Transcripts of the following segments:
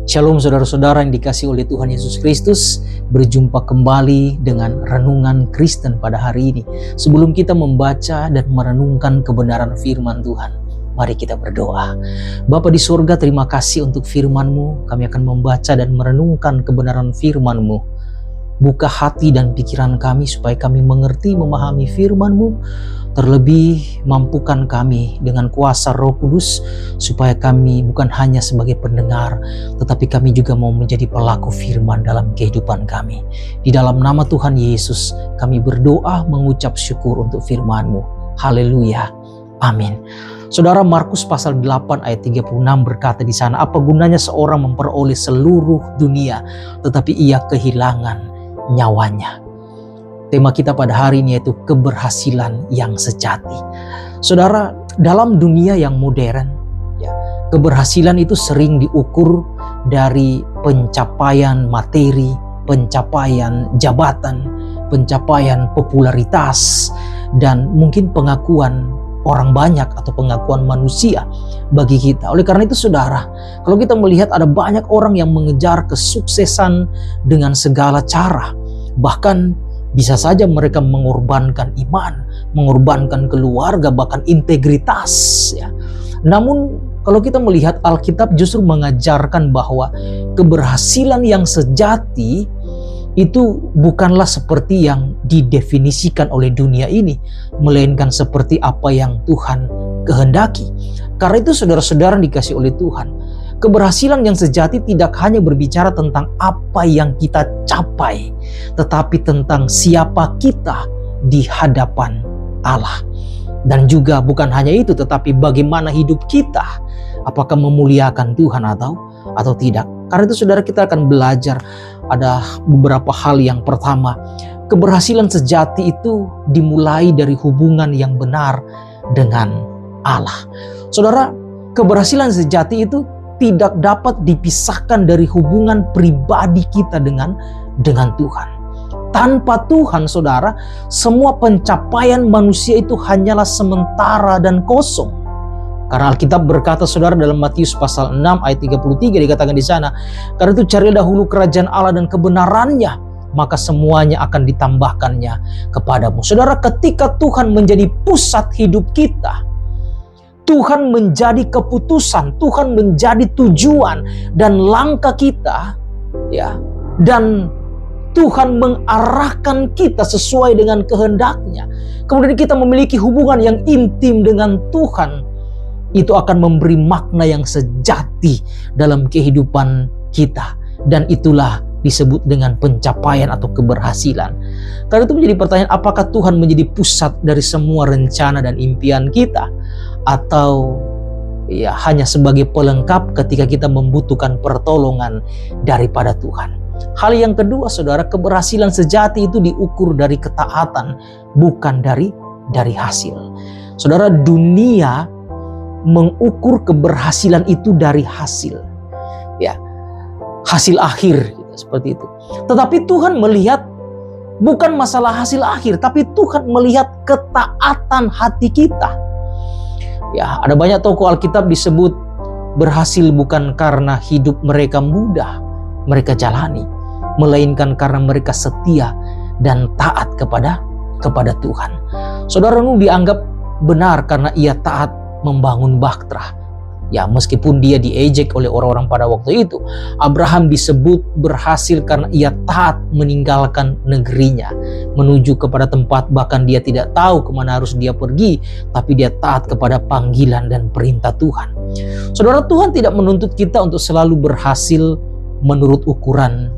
Shalom saudara-saudara yang dikasihi oleh Tuhan Yesus Kristus. Berjumpa kembali dengan Renungan Kristen pada hari ini. Sebelum kita membaca dan merenungkan kebenaran firman Tuhan, mari kita berdoa. Bapa di surga, terima kasih untuk firman-Mu. Kami akan membaca dan merenungkan kebenaran firman-Mu. Buka hati dan pikiran kami supaya kami mengerti, memahami firman-Mu. Terlebih mampukan kami dengan kuasa Roh Kudus supaya kami bukan hanya sebagai pendengar, tetapi kami juga mau menjadi pelaku firman dalam kehidupan kami. Di dalam nama Tuhan Yesus kami berdoa mengucap syukur untuk firman-Mu. Haleluya. Amin. Saudara, Markus pasal 8 ayat 36 berkata di sana, apa gunanya seorang memperoleh seluruh dunia tetapi ia kehilangan nyawanya. Tema kita pada hari ini yaitu keberhasilan yang sejati. Saudara, dalam dunia yang modern, keberhasilan itu sering diukur dari pencapaian materi, pencapaian jabatan, pencapaian popularitas, dan mungkin pengakuan orang banyak atau pengakuan manusia bagi kita. Oleh karena itu saudara, kalau kita melihat ada banyak orang yang mengejar kesuksesan dengan segala cara, bahkan bisa saja mereka mengorbankan iman, mengorbankan keluarga, bahkan integritas. Namun kalau kita melihat Alkitab justru mengajarkan bahwa keberhasilan yang sejati itu bukanlah seperti yang didefinisikan oleh dunia ini, melainkan seperti apa yang Tuhan kehendaki. Karena itu saudara-saudara dikasih oleh Tuhan, keberhasilan yang sejati tidak hanya berbicara tentang apa yang kita capai, tetapi tentang siapa kita di hadapan Allah. Dan juga bukan hanya itu, tetapi bagaimana hidup kita, apakah memuliakan Tuhan atau tidak. Karena itu saudara, kita akan belajar ada beberapa hal. Yang pertama, keberhasilan sejati itu dimulai dari hubungan yang benar dengan Allah. Saudara, keberhasilan sejati itu tidak dapat dipisahkan dari hubungan pribadi kita dengan Tuhan. Tanpa Tuhan, saudara, semua pencapaian manusia itu hanyalah sementara dan kosong. Karena Alkitab berkata saudara dalam Matius pasal 6 ayat 33 dikatakan di sana, karena itu carilah dahulu kerajaan Allah dan kebenarannya, maka semuanya akan ditambahkannya kepadamu. Saudara, ketika Tuhan menjadi pusat hidup kita, Tuhan menjadi keputusan, Tuhan menjadi tujuan dan langkah kita, dan Tuhan mengarahkan kita sesuai dengan kehendaknya. Kemudian kita memiliki hubungan yang intim dengan Tuhan, itu akan memberi makna yang sejati dalam kehidupan kita, dan itulah disebut dengan pencapaian atau keberhasilan. Karena itu menjadi pertanyaan, apakah Tuhan menjadi pusat dari semua rencana dan impian kita, atau hanya sebagai pelengkap ketika kita membutuhkan pertolongan daripada Tuhan. Hal yang kedua saudara, keberhasilan sejati itu diukur dari ketaatan, bukan dari hasil. Saudara, dunia mengukur keberhasilan itu dari hasil, hasil akhir seperti itu. Tetapi Tuhan melihat bukan masalah hasil akhir, tapi Tuhan melihat ketaatan hati kita. Ada banyak tokoh Alkitab disebut berhasil bukan karena hidup mereka mudah mereka jalani, melainkan karena mereka setia dan taat kepada Tuhan. Saudara, Nuh dianggap benar karena ia taat membangun bahtera. Meskipun dia diejek oleh orang-orang pada waktu itu. Abraham disebut berhasil karena ia taat meninggalkan negerinya, menuju kepada tempat bahkan dia tidak tahu kemana harus dia pergi, tapi dia taat kepada panggilan dan perintah Tuhan. Saudara, Tuhan tidak menuntut kita untuk selalu berhasil menurut ukuran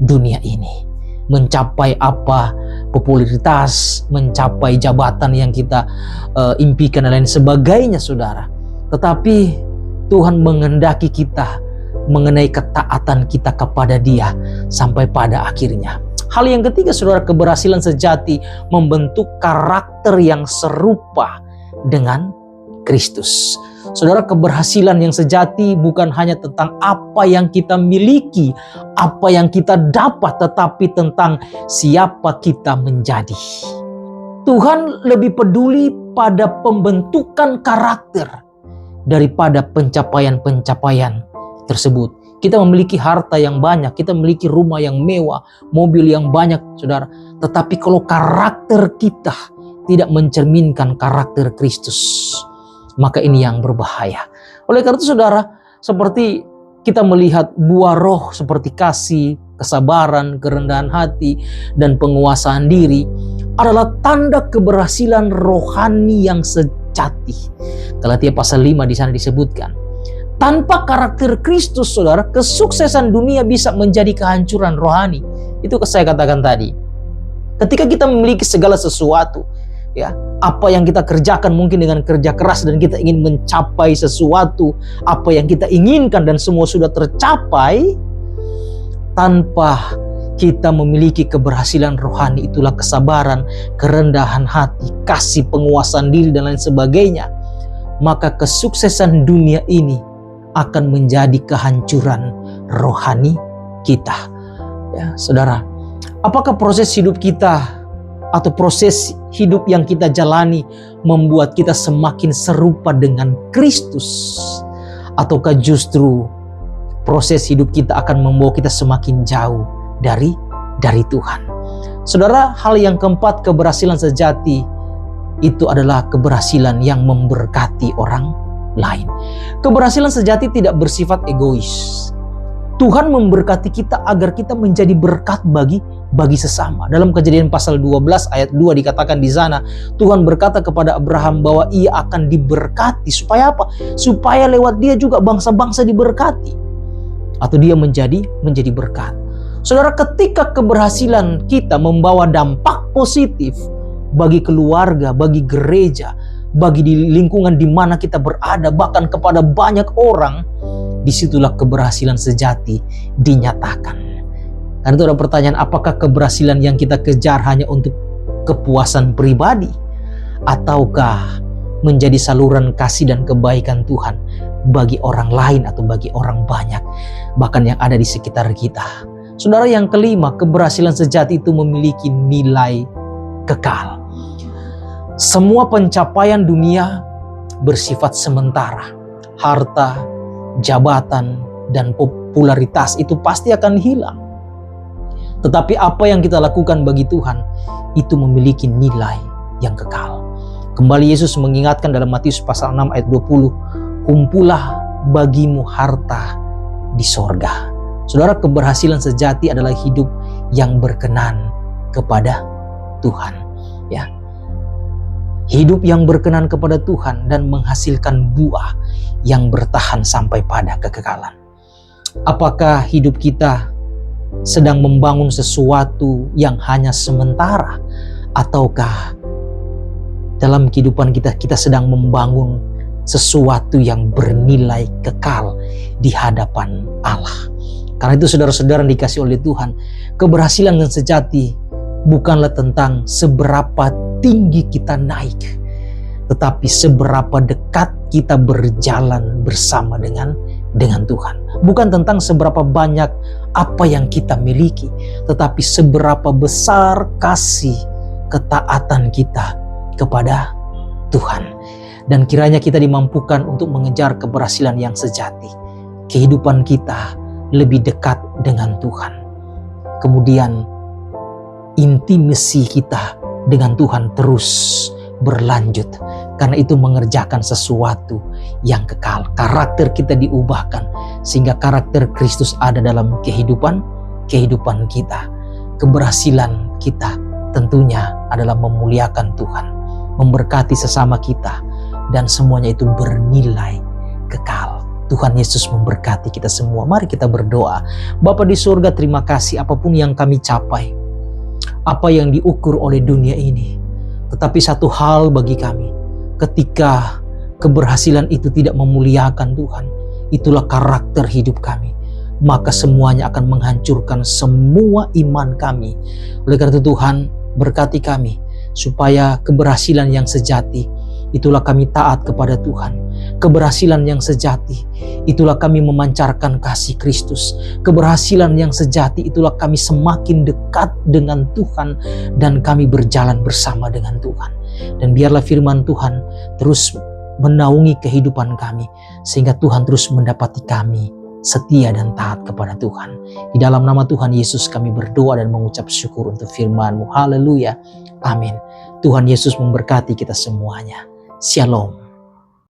dunia ini, mencapai apa, popularitas, mencapai jabatan yang kita impikan dan lain sebagainya saudara. Tetapi Tuhan menghendaki kita mengenai ketaatan kita kepada Dia sampai pada akhirnya. Hal yang ketiga saudara, keberhasilan sejati membentuk karakter yang serupa dengan Kristus. Saudara, keberhasilan yang sejati bukan hanya tentang apa yang kita miliki, apa yang kita dapat, tetapi tentang siapa kita menjadi. Tuhan lebih peduli pada pembentukan karakter daripada pencapaian-pencapaian tersebut. Kita memiliki harta yang banyak, kita memiliki rumah yang mewah, mobil yang banyak, saudara. Tetapi kalau karakter kita tidak mencerminkan karakter Kristus, maka ini yang berbahaya. Oleh karena itu, saudara, seperti kita melihat buah roh seperti kasih, kesabaran, kerendahan hati, dan penguasaan diri adalah tanda keberhasilan rohani yang sejati. Galatia pasal 5 di sana disebutkan. Tanpa karakter Kristus, saudara, kesuksesan dunia bisa menjadi kehancuran rohani. Itu saya katakan tadi. Ketika kita memiliki segala sesuatu, ya, apa yang kita kerjakan mungkin dengan kerja keras dan kita ingin mencapai sesuatu, apa yang kita inginkan dan semua sudah tercapai, tanpa kita memiliki keberhasilan rohani, itulah kesabaran, kerendahan hati, kasih, penguasaan diri, dan lain sebagainya, maka kesuksesan dunia ini akan menjadi kehancuran rohani kita. Ya, saudara, apakah proses hidup kita atau proses hidup yang kita jalani membuat kita semakin serupa dengan Kristus, ataukah justru proses hidup kita akan membawa kita semakin jauh dari Tuhan? Saudara, hal yang keempat, keberhasilan sejati itu adalah keberhasilan yang memberkati orang lain. Keberhasilan sejati tidak bersifat egois. Tuhan memberkati kita agar kita menjadi berkat bagi sesama. Dalam Kejadian pasal 12 ayat 2 dikatakan di sana, Tuhan berkata kepada Abraham bahwa ia akan diberkati. Supaya apa? Supaya lewat dia juga bangsa-bangsa diberkati, atau dia menjadi berkat. Saudara, ketika keberhasilan kita membawa dampak positif bagi keluarga, bagi gereja, bagi di lingkungan di mana kita berada, bahkan kepada banyak orang, disitulah keberhasilan sejati dinyatakan. Karena itu ada pertanyaan, apakah keberhasilan yang kita kejar hanya untuk kepuasan pribadi, ataukah menjadi saluran kasih dan kebaikan Tuhan bagi orang lain atau bagi orang banyak, bahkan yang ada di sekitar kita? Saudara, yang kelima, keberhasilan sejati itu memiliki nilai kekal. Semua pencapaian dunia bersifat sementara. Harta, jabatan, dan popularitas itu pasti akan hilang. Tetapi apa yang kita lakukan bagi Tuhan itu memiliki nilai yang kekal. Kembali Yesus mengingatkan dalam Matius pasal 6 ayat 20, "Kumpulah bagimu harta di sorga." Saudara, keberhasilan sejati adalah hidup yang berkenan kepada Tuhan. Ya, hidup yang berkenan kepada Tuhan dan menghasilkan buah yang bertahan sampai pada kekekalan. Apakah hidup kita sedang membangun sesuatu yang hanya sementara, ataukah dalam kehidupan kita sedang membangun sesuatu yang bernilai kekal di hadapan Allah? Karena itu, saudara-saudara yang dikasihi oleh Tuhan, keberhasilan yang sejati bukanlah tentang seberapa tinggi kita naik, tetapi seberapa dekat kita berjalan bersama dengan Tuhan. Bukan tentang seberapa banyak apa yang kita miliki, tetapi seberapa besar kasih ketaatan kita kepada Tuhan. Dan kiranya kita dimampukan untuk mengejar keberhasilan yang sejati. Kehidupan kita lebih dekat dengan Tuhan. Kemudian intimasi kita dengan Tuhan terus berlanjut, karena itu mengerjakan sesuatu yang kekal. Karakter kita diubahkan sehingga karakter Kristus ada dalam kehidupan kita. Keberhasilan kita tentunya adalah memuliakan Tuhan, memberkati sesama kita, dan semuanya itu bernilai kekal. Tuhan Yesus memberkati kita semua. Mari kita berdoa. Bapa di surga, terima kasih apapun yang kami capai, apa yang diukur oleh dunia ini. Tetapi satu hal bagi kami, ketika keberhasilan itu tidak memuliakan Tuhan, itulah karakter hidup kami, maka semuanya akan menghancurkan semua iman kami. Oleh karena itu Tuhan, berkati kami supaya keberhasilan yang sejati, itulah kami taat kepada Tuhan. Keberhasilan yang sejati, itulah kami memancarkan kasih Kristus. Keberhasilan yang sejati, itulah kami semakin dekat dengan Tuhan dan kami berjalan bersama dengan Tuhan. Dan biarlah firman Tuhan terus menaungi kehidupan kami, sehingga Tuhan terus mendapati kami setia dan taat kepada Tuhan. Di dalam nama Tuhan Yesus kami berdoa dan mengucap syukur untuk firman-Mu. Haleluya. Amin. Tuhan Yesus memberkati kita semuanya. Shalom.